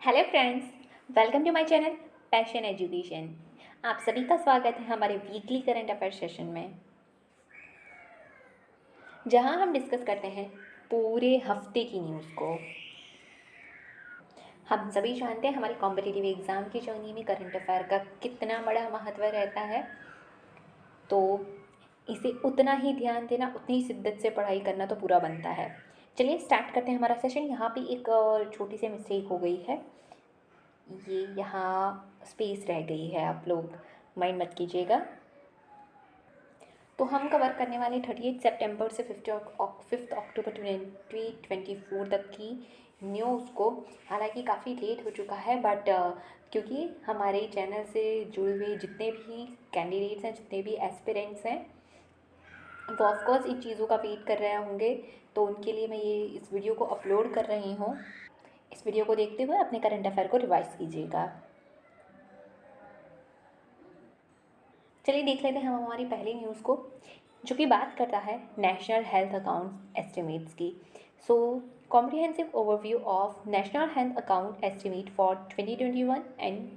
Hello friends, welcome to my channel passion education. आप सभी का स्वागत है हमारे वीकली करंट अफेयर सेशन में, जहां हम डिस्कस करते हैं पूरे हफ्ते की न्यूज़ को। हम सभी जानते हैं हमारी कॉम्पिटिटिव एग्ज़ाम की जर्नी में करंट अफेयर का कितना बड़ा महत्व रहता है, तो इसे उतना ही ध्यान देना, उतनी ही शिद्दत से पढ़ाई करना तो पूरा बनता है। चलिए स्टार्ट करते हैं हमारा सेशन। यहाँ पे एक छोटी सी मिस्टेक हो गई है, ये यहाँ स्पेस रह गई है, आप लोग माइंड मत कीजिएगा। तो हम कवर करने वाले 38 सितंबर से 5 अक्टूबर 2024 तक की न्यूज़ को। हालांकि काफ़ी लेट हो चुका है, बट क्योंकि हमारे चैनल से जुड़े हुए जितने भी कैंडिडेट्स हैं, जितने भी एस्पिरेंट्स हैं, वो ऑफकोर्स इन चीज़ों का वेट कर रहे होंगे, तो उनके लिए मैं ये इस वीडियो को अपलोड कर रही हूँ। इस वीडियो को देखते हुए अपने करंट अफेयर को रिवाइज कीजिएगा। चलिए देख लेते हैं हम हमारी पहली न्यूज़ को, जो कि बात करता है नेशनल हेल्थ अकाउंट एस्टिमेट्स की। So comprehensive overview of national health account estimate for 2021 and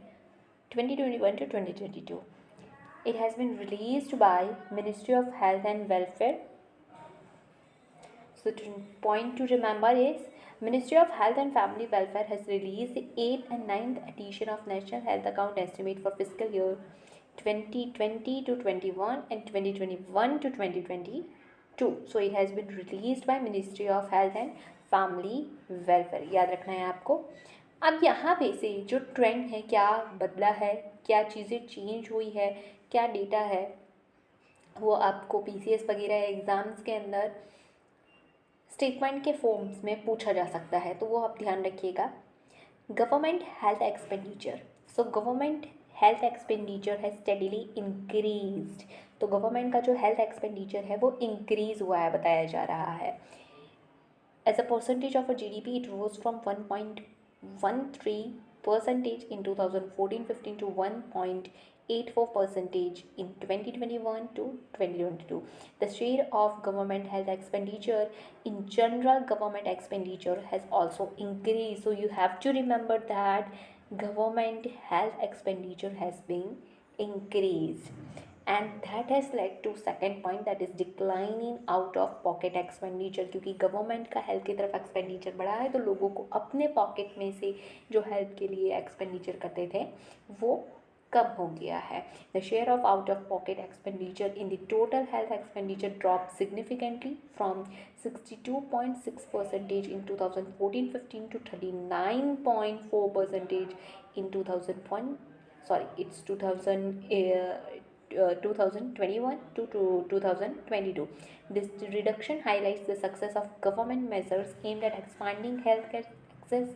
2021 to 2022. It has been released by Ministry of Health and Welfare. So the point to remember is Ministry of Health and Family Welfare has released the 8th and 9th edition of National Health Account Estimate for fiscal year 2020 to 21 and 2021 to 2022. So it has been released by Ministry of Health and Family Welfare. याद रखना है आपको। अब यहाँ पे से जो trend है, क्या बदला है, क्या चीज़ें चेंज हुई है, क्या डेटा है, वो आपको पीसीएस वगैरह एग्ज़ाम्स के अंदर स्टेटमेंट के फॉर्म्स में पूछा जा सकता है, तो वो आप ध्यान रखिएगा। Government health expenditure. So government health expenditure है स्टेडीली इंक्रीज्ड। तो गवर्नमेंट का जो हेल्थ एक्सपेंडिचर है वो इंक्रीज हुआ है, बताया जा रहा है। As a percentage of a GDP it rose from 1.13% in 2014-15 to 1.84% in 2021 to 2022. The share of government health expenditure in general government expenditure has also increased. So you have to remember that government health expenditure has been increased, and that has led to second point, that is decline in out of pocket expenditure। क्योंकि government का health की तरफ expenditure बढ़ा है, तो लोगों को अपने पॉकेट में से जो हेल्थ के लिए एक्सपेंडिचर करते थे वो कम हो गया है। The share of out of pocket expenditure in the total health expenditure drop significantly from 62.6% in 2014-15 to 39.4% in 2021 to 2022. This reduction highlights the success of government measures aimed at expanding healthcare access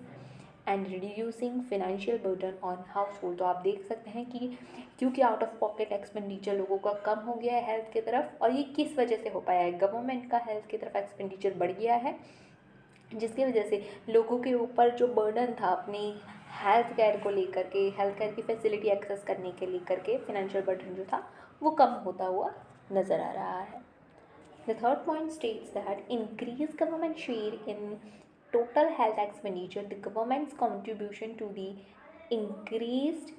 and reducing financial burden on household. तो आप देख सकते हैं कि क्योंकि out of pocket expenditure लोगों का कम हो गया है हेल्थ की तरफ, और ये किस वजह से हो पाया है, गवर्नमेंट का हेल्थ की तरफ एक्सपेंडिचर बढ़ गया है, जिसकी वजह से लोगों के ऊपर जो बर्डन था अपनी हेल्थ केयर को लेकर के, हेल्थ केयर की फैसिलिटी एक्सेस करने के लेकर के, फिनेंशियल बर्डन जो था वो कम होता हुआ नज़र आ रहा है। The third point states that increased government share in total health expenditure, the government's contribution to the increased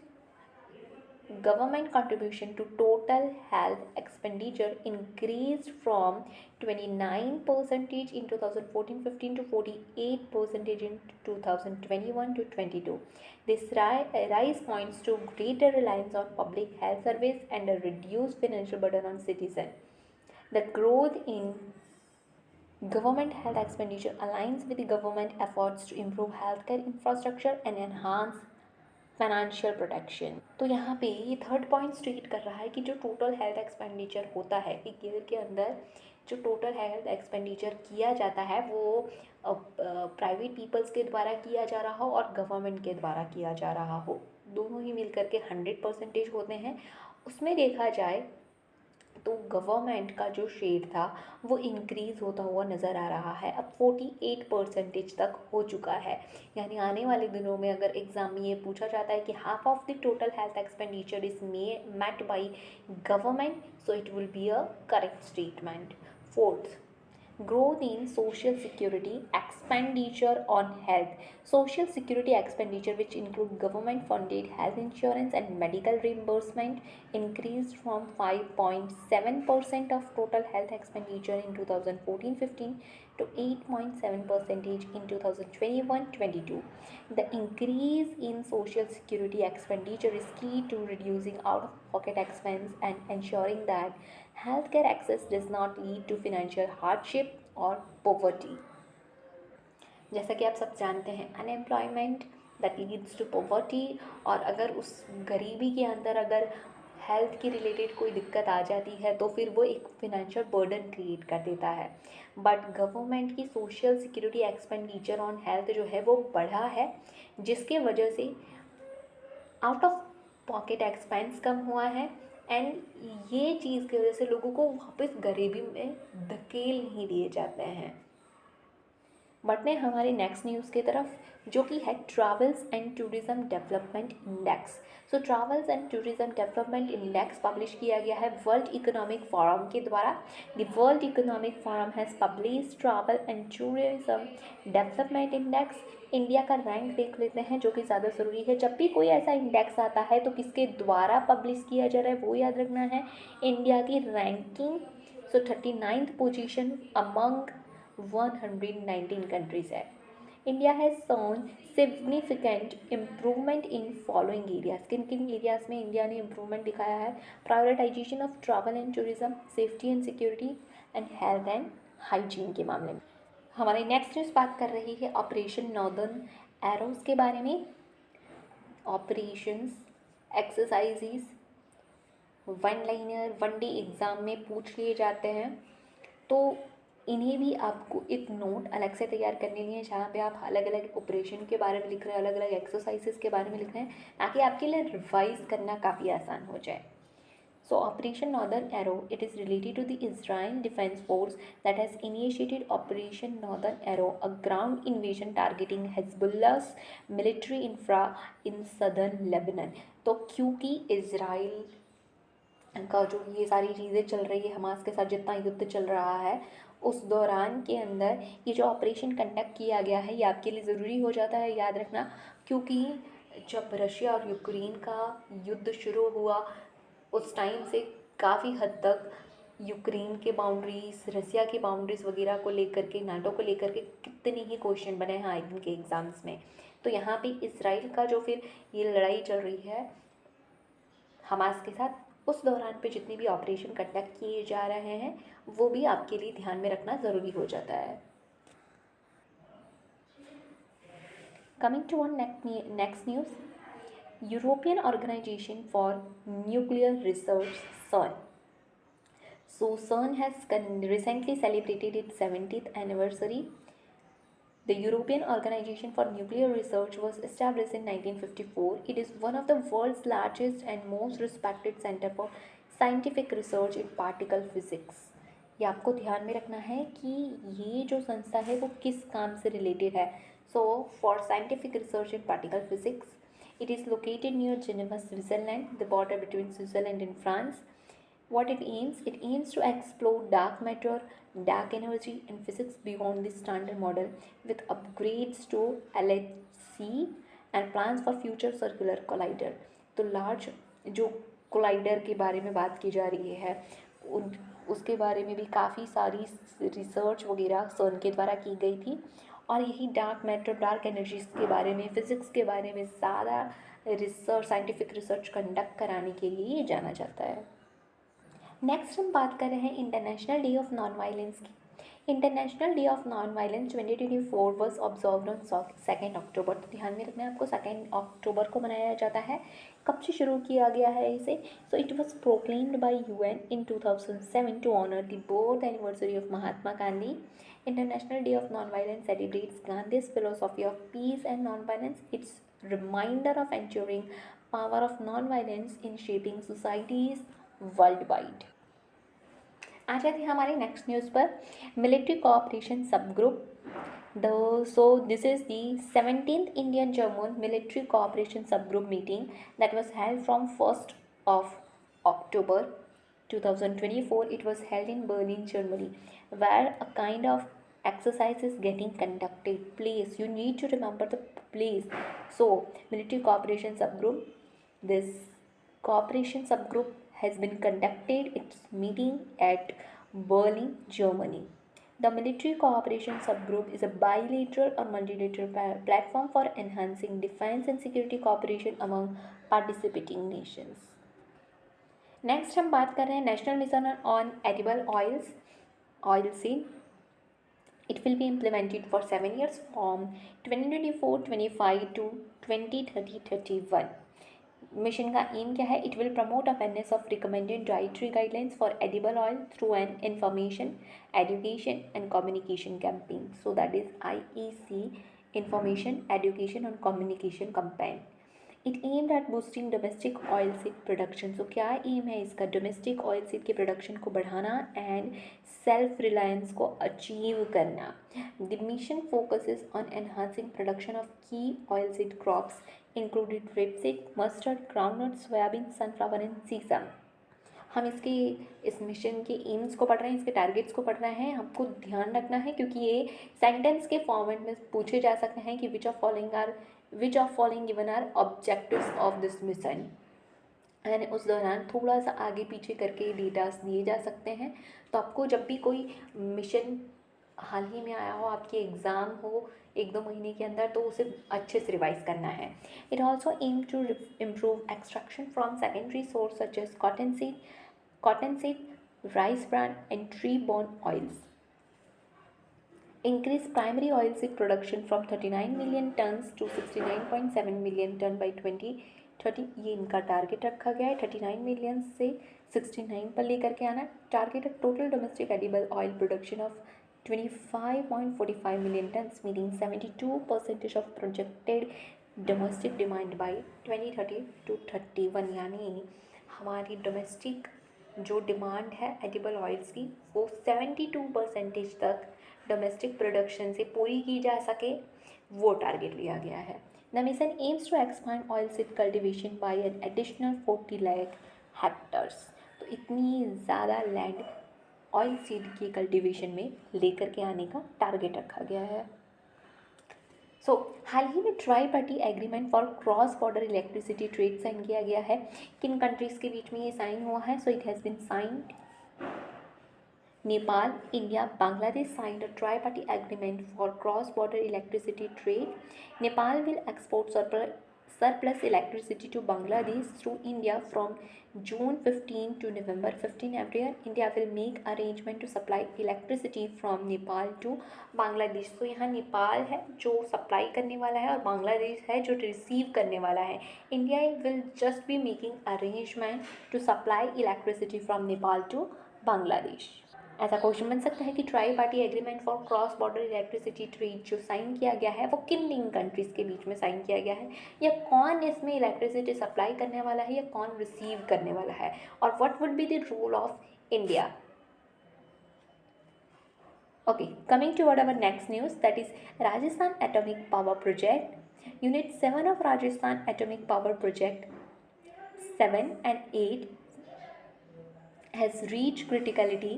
government contribution to total health expenditure increased from 29% in 2014-15 to 48% in 2021 to 22. This rise points to greater reliance on public health service and a reduced financial burden on citizens. The growth in government health expenditure aligns with the government efforts to improve healthcare infrastructure and enhance financial protection. तो यहाँ पे ये third point state कर रहा है कि जो total health expenditure होता है एक ईयर के अंदर, जो टोटल हेल्थ एक्सपेंडिचर किया जाता है वो प्राइवेट पीपल्स के द्वारा किया जा रहा हो और गवर्नमेंट के द्वारा किया जा रहा हो, दोनों ही मिलकर के 100% होते हैं। उसमें देखा जाए तो गवर्नमेंट का जो शेयर था वो इंक्रीज़ होता हुआ नज़र आ रहा है, अब 48% तक हो चुका है। यानी आने वाले दिनों में अगर एग्ज़ाम में ये पूछा जाता है कि half of the total health expenditure is met by government, so it will be a correct statement. Fourth, Growth in social security expenditure on health. Social security expenditure, which include government funded health insurance and medical reimbursement, increased from 5.7% of total health expenditure in 2014-15 to 8.7% in 2021-22. The increase in social security expenditure is key to reducing out of pocket expense and ensuring that healthcare access does not lead to financial hardship और poverty. जैसा कि आप सब जानते हैं, unemployment that leads to poverty, और अगर उस गरीबी के अंदर अगर हेल्थ के रिलेटेड कोई दिक्कत आ जाती है तो फिर वो एक फिनेंशियल बर्डन क्रिएट कर देता है. बट गवर्नमेंट की social security expenditure on health जो है वो बढ़ा है, जिसके वजह से आउट ऑफ पॉकेट एक्सपेंस कम हुआ है, एंड ये चीज़ की वजह से लोगों को वापस गरीबी में धकेल नहीं दिए जाते हैं. बढ़ते हैं हमारी नेक्स्ट न्यूज़ की तरफ, जो कि है travels and tourism development index. So travels and tourism development index publish किया गया है वर्ल्ड इकोनॉमिक फोरम के द्वारा. The world economic forum has publish travel and tourism development index. India का रैंक देख लेते हैं, जो कि ज़्यादा ज़रूरी है. जब भी कोई ऐसा इंडेक्स आता है तो किसके द्वारा पब्लिश किया जा रहा है वो याद रखना है, इंडिया की रैंकिंग. सो 39th पोजीशन अमंग 119 countries है. India has shown significant improvement in following areas. किन किन एरियाज में इंडिया ने इम्प्रूवमेंट दिखाया है? Prioritisation of travel and tourism, safety and security and health and hygiene के मामले में. हमारी नेक्स्ट न्यूज़ बात कर रही है ऑपरेशन नॉर्दर्न एरोज के बारे में. Operations, exercises, one liner one day exam में पूछ लिए जाते हैं, तो इन्हें भी आपको एक नोट अलग से तैयार करने लिए, जहाँ पे आप अलग अलग ऑपरेशन के बारे में लिख रहे हैं, अलग अलग एक्सरसाइजेस के बारे में लिख रहे हैं, ताकि आपके लिए रिवाइज करना काफ़ी आसान हो जाए. So operation Northern Arrow, it is related to the Israel defence force that has initiated operation Northern Arrow, a ground invasion targeting Hezbollah's military infra in southern Lebanon. तो क्योंकि इजराइल का जो ये सारी चीज़ें चल रही है, हमास के साथ जितना युद्ध चल रहा है, उस दौरान के अंदर ये जो ऑपरेशन कंडक्ट किया गया है, ये आपके लिए ज़रूरी हो जाता है याद रखना, क्योंकि जब रशिया और यूक्रेन का युद्ध शुरू हुआ उस टाइम से काफ़ी हद तक यूक्रेन के बाउंड्रीज, रसिया की बाउंड्रीज वगैरह को लेकर के, नाटो को लेकर के कितने ही क्वेश्चन बने हैं आई के एग्ज़ाम्स में. तो यहाँ पे इसराइल का जो फिर ये लड़ाई चल रही है हमास के साथ, उस दौरान पे जितने भी ऑपरेशन कंडक्ट किए जा रहे हैं वो भी आपके लिए ध्यान में रखना ज़रूरी हो जाता है. Coming to one next news, European Organization for Nuclear Research CERN. So CERN has recently celebrated its 70th anniversary. The European Organization for Nuclear Research was established in 1954. It is one of the world's largest and most respected center for scientific research in particle physics. ये आपको ध्यान में रखना है कि ये जो संस्था है वो किस काम से रिलेटेड है. So for scientific research in particle physics, it is located near Geneva, Switzerland, the border between Switzerland and France. What it aims to explore dark matter, dark energy and physics beyond the standard model, with upgrades to LHC and plans for future circular collider. तो large जो collider के बारे में बात की जा रही है, उसके बारे में भी काफ़ी सारी रिसर्च वगैरह CERN के द्वारा की गई थी, और यही डार्क मैटर, डार्क एनर्जीज के बारे में, फिज़िक्स के बारे में ज़्यादा रिसर्च, साइंटिफिक रिसर्च कंडक्ट कराने के लिए जाना जाता है. नेक्स्ट हम बात कर रहे हैं international day of non violence की. International day of non violence 2024 was observed on 2 October. तो ध्यान में रखना है आपको, 2 अक्टूबर को मनाया जाता है. कब से शुरू किया गया है इसे? So it was proclaimed by UN in 2007 to honour the birth anniversary of Mahatma Gandhi. International Day of Non-Violence celebrates Gandhi's philosophy of peace and non-violence. It's reminder of ensuring power of non-violence in shaping societies worldwide. आ जाते हैं हमारे next news पर, military cooperation सब group. So this is the 17th Indian German Military Cooperation Subgroup meeting that was held from 1st of October 2024, it was held in Berlin, Germany, where a kind of exercise is getting conducted. Place, you need to remember the place. So military cooperation subgroup, this cooperation subgroup has been conducted its meeting at Berlin, Germany. The military cooperation subgroup is a bilateral or multilateral platform for enhancing defense and security cooperation among participating nations. Next हम बात कर रहे हैं national mission on edible oils, oil seed. It will be implemented for 7 years from 2024-25 to 2030-31. Mission का aim क्या है? It will promote awareness of recommended dietary guidelines for edible oil through an information, education and communication campaign. So that is IEC, information, education and communication campaign. It aimed at boosting domestic oil seed production. So क्या aim है इसका? Domestic oil seed के production को बढ़ाना and self reliance को achieve करना. The mission focuses on enhancing production of की oil seed crops included rapeseed, mustard, groundnut, soybean, sunflower and sesame. हम इस मिशन के एम्स को पढ़ रहे हैं, इसके टारगेट्स को पढ़ रहे हैं. हमको ध्यान रखना है क्योंकि ये सेंटेंस के फॉर्मेट में पूछे जा सकते हैं कि which of following given are objectives of this mission. And उस दौरान थोड़ा सा आगे पीछे करके डेटास दिए जा सकते हैं. तो आपको जब भी कोई मिशन हाल ही में आया हो, आपके एग्ज़ाम हो 1-2 महीने के अंदर, तो उसे अच्छे से रिवाइज करना है. It also aim to improve extraction from secondary source such as cotton seed, rice bran and tree-borne oils. Increase primary oilseed production from 39 million tons to 69.7 million ton by 2030. ये इनका टारगेट रखा गया है. 39 million से 69 पर लेकर के आना. Target total domestic edible oil production of 25.45 million tons, meaning 72% of projected domestic demand by 2030 to 31. यानी हमारी डोमेस्टिक जो डिमांड है एडिबल ऑयल्स की वो 72% तक डोमेस्टिक प्रोडक्शन से पूरी की जा सके, वो टारगेट लिया गया है. The mission aims to expand oil seed cultivation by an additional 40 lakh hectares. तो इतनी ज़्यादा लैंड ऑयल सीड की कल्टिवेशन में लेकर के आने का टारगेट रखा गया है. सो हाल ही में tri party agreement for cross border electricity trade sign किया गया है. किन कंट्रीज़ के बीच में ये साइन हुआ है? So it has been signed. Nepal, India, Bangladesh signed a tri-party agreement for cross-border electricity trade. Nepal will export surplus electricity to Bangladesh through India from June 15 to November 15 every year. India will make arrangement to supply electricity from Nepal to Bangladesh. तो यहाँ नेपाल है जो supply करने वाला है और बांग्लादेश है जो रिसीव करने वाला है. India will just be making arrangement to supply electricity from Nepal to Bangladesh. ऐसा क्वेश्चन बन सकता है कि try party agreement for cross border electricity trade जो साइन किया गया है वो किन किन कंट्रीज़ के बीच में साइन किया गया है, या कौन इसमें इलेक्ट्रिसिटी सप्लाई करने वाला है या कौन रिसीव करने वाला है, और what would be the role of India. Okay, coming to our next news, that is Rajasthan atomic power project. Unit 7 of Rajasthan atomic power project 7 and 8 has reached criticality,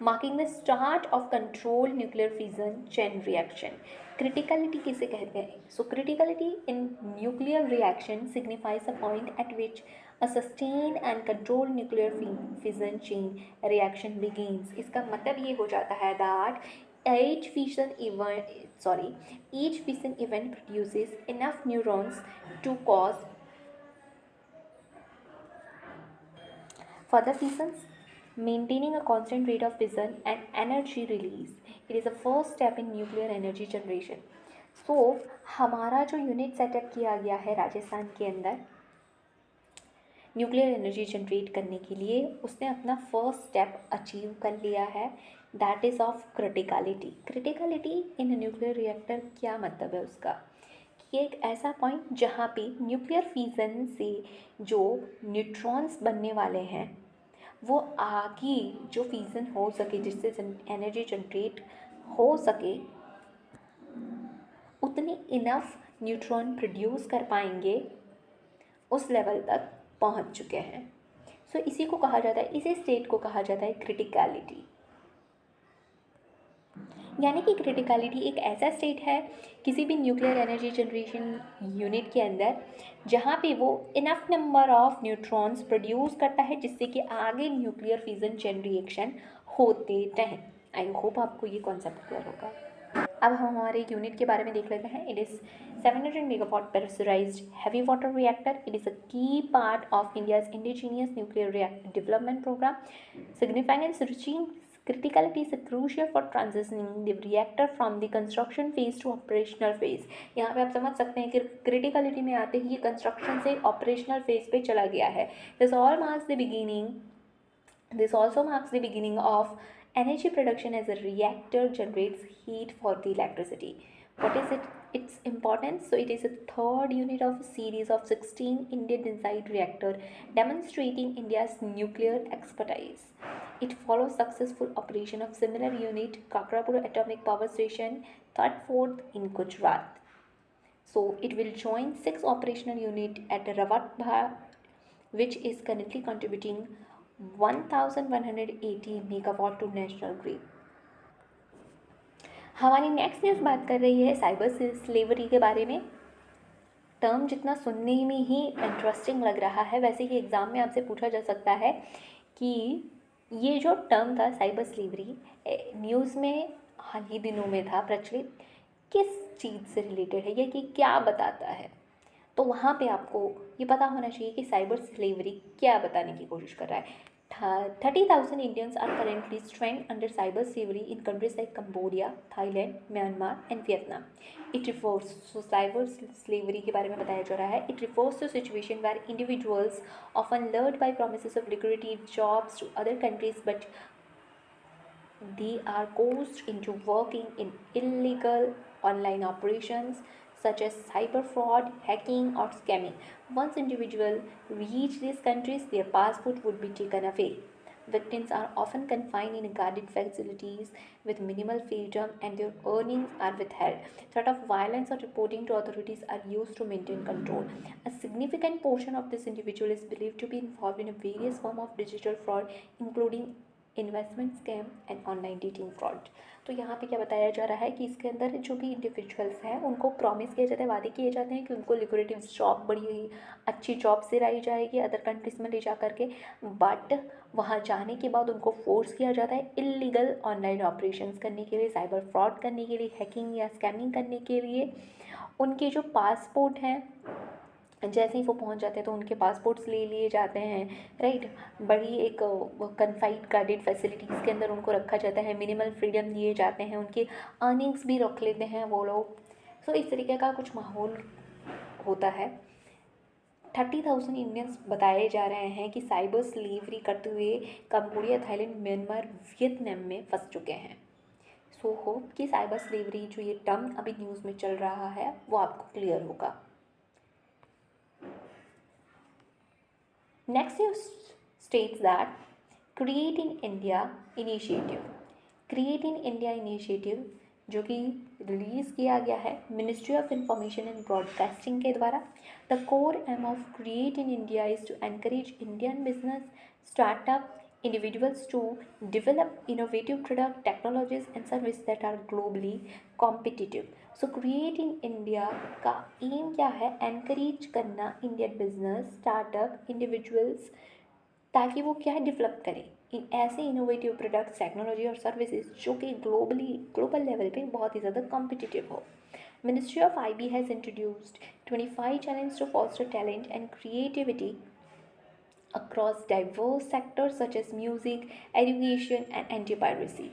marking the start of controlled nuclear fission chain reaction. Criticality किसे कहते हैं? So criticality in nuclear reaction signifies a point at which a sustained and controlled nuclear fission chain reaction begins. इसका मतलब ये हो जाता है that each fission event produces enough neurons to cause further fissions, maintaining a constant rate of fission and energy release. It is the first step in nuclear energy generation. So हमारा जो unit setup किया गया है राजस्थान के अंदर nuclear energy generate करने के लिए, उसने अपना फर्स्ट स्टेप अचीव कर लिया है, that is of criticality. Criticality in nuclear reactor क्या मतलब है उसका? कि एक ऐसा पॉइंट जहाँ पे न्यूक्लियर फ्यूजन से जो न्यूट्रॉन्स बनने वाले हैं वो आगे जो फ्यूज़न हो सके, जिससे एनर्जी जनरेट हो सके, उतनी इनफ न्यूट्रॉन प्रोड्यूस कर पाएंगे, उस लेवल तक पहुंच चुके हैं. सो इसी को कहा जाता है, इसी स्टेट को कहा जाता है क्रिटिकलिटी। यानी कि क्रिटिकलिटी एक ऐसा स्टेट है किसी भी न्यूक्लियर एनर्जी जनरेशन यूनिट के अंदर जहाँ पे वो enough number of neutrons produce करता है जिससे कि आगे न्यूक्लियर फिजन चेन रिएक्शन होते रहें। आई होप आपको ये कॉन्सेप्ट क्लियर होगा। अब हम हमारे यूनिट के बारे में देख लेते हैं। It is 700 megawatt pressurised heavy water reactor. It is a key part of India's indigenous nuclear reactor development programme. Significance reaching criticality is crucial for transitioning the reactor from the construction phase to operational phase। यहाँ पे आप समझ सकते हैं कि criticality में आते ही ये कंस्ट्रक्शन से ऑपरेशनल फेज पे चला गया है। This also marks the beginning of energy production as a reactor generates heat for the electricity. What is its importance? So it is a third unit of a series of 16 Indian designed reactor demonstrating India's nuclear expertise. It follows successful operation of similar unit Kakrapur Atomic Power Station, third fourth in Gujarat. So it will join 6 operational unit at Rawat, which is currently contributing 1180 megawatt to national grid. हमारी next news बात कर रही है cyber slavery के बारे में। Term जितना सुनने में ही इंटरेस्टिंग लग रहा है वैसे ही एग्ज़ाम में आपसे पूछा जा सकता है कि ये जो टर्म था साइबर स्लेवरी न्यूज़ में हाल ही दिनों में था प्रचलित, किस चीज़ से रिलेटेड है या कि क्या बताता है। तो वहाँ पे आपको ये पता होना चाहिए कि साइबर स्लेवरी क्या बताने की कोशिश कर रहा है। 30,000 Indians are currently stranded under cyber slavery in countries like Cambodia, Thailand, Myanmar and Vietnam. It refers to cyber slavery के बारे में बताया जा रहा है। It refers to a situation where individuals often lured by promises of lucrative jobs to other countries, but they are coerced into working in illegal online operations such as cyber fraud, hacking, or scamming. Once individuals reach these countries, their passport would be taken away. Victims are often confined in guarded facilities with minimal freedom and their earnings are withheld. Threat of violence or reporting to authorities are used to maintain control. A significant portion of this individual is believed to be involved in a various form of digital fraud, including investment scam and online dating fraud. तो यहाँ पे क्या बताया जा रहा है कि इसके अंदर जो भी इंडिविजुअल्स हैं उनको प्रॉमिस किया जाता है, वादे किए जाते हैं कि उनको लिक्विडेटिव जॉब, बड़ी अच्छी जॉब दिलाई जाएगी अदर कंट्रीज़ में ले जा करके, बट वहाँ जाने के बाद उनको फोर्स किया जाता है इलीगल ऑनलाइन ऑपरेशंस करने के लिए, साइबर फ्रॉड करने के लिए, हैकिंग या स्कैमिंग करने के लिए। उनके जो पासपोर्ट हैं जैसे ही वो पहुंच जाते हैं तो उनके पासपोर्ट्स ले लिए जाते हैं, राइट। बड़ी एक कन्फाइंड गार्डेड फैसिलिटीज़ के अंदर उनको रखा जाता है, मिनिमल फ्रीडम दिए जाते हैं, उनकी अर्निंग्स भी रख लेते हैं वो लोग। सो इस तरीके का कुछ माहौल होता है। 30,000 इंडियंस बताए जा रहे हैं कि साइबर स्लेवरी करते हुए कंबोडिया, थाईलैंड, म्यांमार, वियतनाम में फंस चुके हैं। सो होप कि साइबर स्लेवरी जो ये टर्म अभी न्यूज़ में चल रहा है वो आपको क्लियर होगा। Next news states that Create in India initiative, Create in India initiative जो कि रिलीज़ किया गया है ministry of information and broadcasting के द्वारा। The core aim of create in India is to encourage Indian business startup individuals to develop innovative product technologies and services that are globally competitive. So create in India का aim क्या है? Encourage करना Indian business startup individuals ताकि वो क्या develop करें इन ऐसे innovative products, technology और सर्विसेज जो कि ग्लोबल लेवल पे बहुत ही ज़्यादा कॉम्पिटिटिव हो। Ministry of IB has introduced 25 challenges to foster talent and creativity across diverse sectors such as music, education and anti-piracy.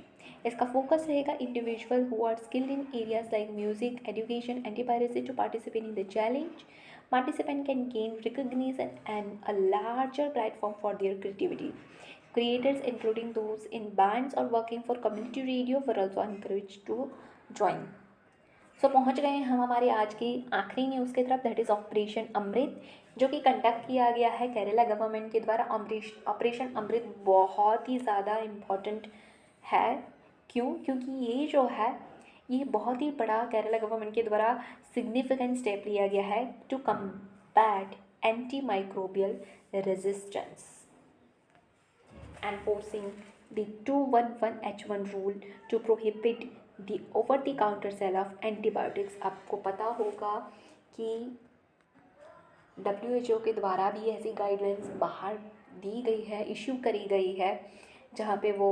इसका फोकस रहेगा individual who are skilled in areas like music, education, anti-piracy to participate in the challenge. Participant can gain recognition and a larger platform for their creativity. Creators, including those in bands or working for community radio, were also encouraged to join. सो पहुंच गए हम हमारे आज की आखिरी news की तरफ, that is operation अमृत, जो कि कंडक्ट किया गया है केरला गवर्नमेंट के द्वारा। ऑपरेशन अमृत बहुत ही ज़्यादा इम्पॉर्टेंट है। क्यों? क्योंकि ये जो है ये बहुत ही बड़ा केरला गवर्नमेंट के द्वारा सिग्निफिकेंट स्टेप लिया गया है to combat anti microbial resistance. enforcing the 211H1 rule to prohibit the over the counter sale of antibiotics। आपको पता होगा कि WHO के द्वारा भी ऐसी गाइडलाइंस बाहर दी गई है, इशू करी गई है, जहाँ पे वो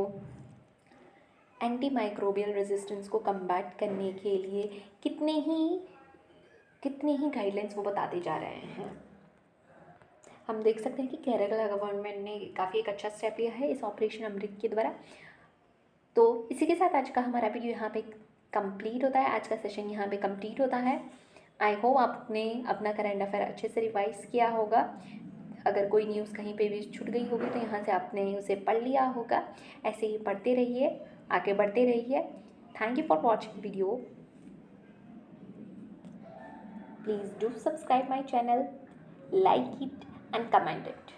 एंटी माइक्रोबियल रेजिस्टेंस को कम्बैट करने के लिए कितने ही गाइडलाइंस वो बताते जा रहे हैं। हम देख सकते हैं कि केरला गवर्नमेंट ने काफ़ी एक अच्छा स्टेप लिया है इस ऑपरेशन अमृत के द्वारा। तो इसी के साथ आज का हमारा वीडियो यहाँ पे कंप्लीट होता है, आज का सेशन यहाँ पे कंप्लीट होता है। आई होप आपने अपना करंट अफेयर अच्छे से रिवाइज किया होगा। अगर कोई न्यूज़ कहीं पे भी छूट गई होगी तो यहाँ से आपने उसे पढ़ लिया होगा। ऐसे ही पढ़ते रहिए, आगे बढ़ते रहिए। Thank you for watching video. Please do subscribe my channel, like it and comment it.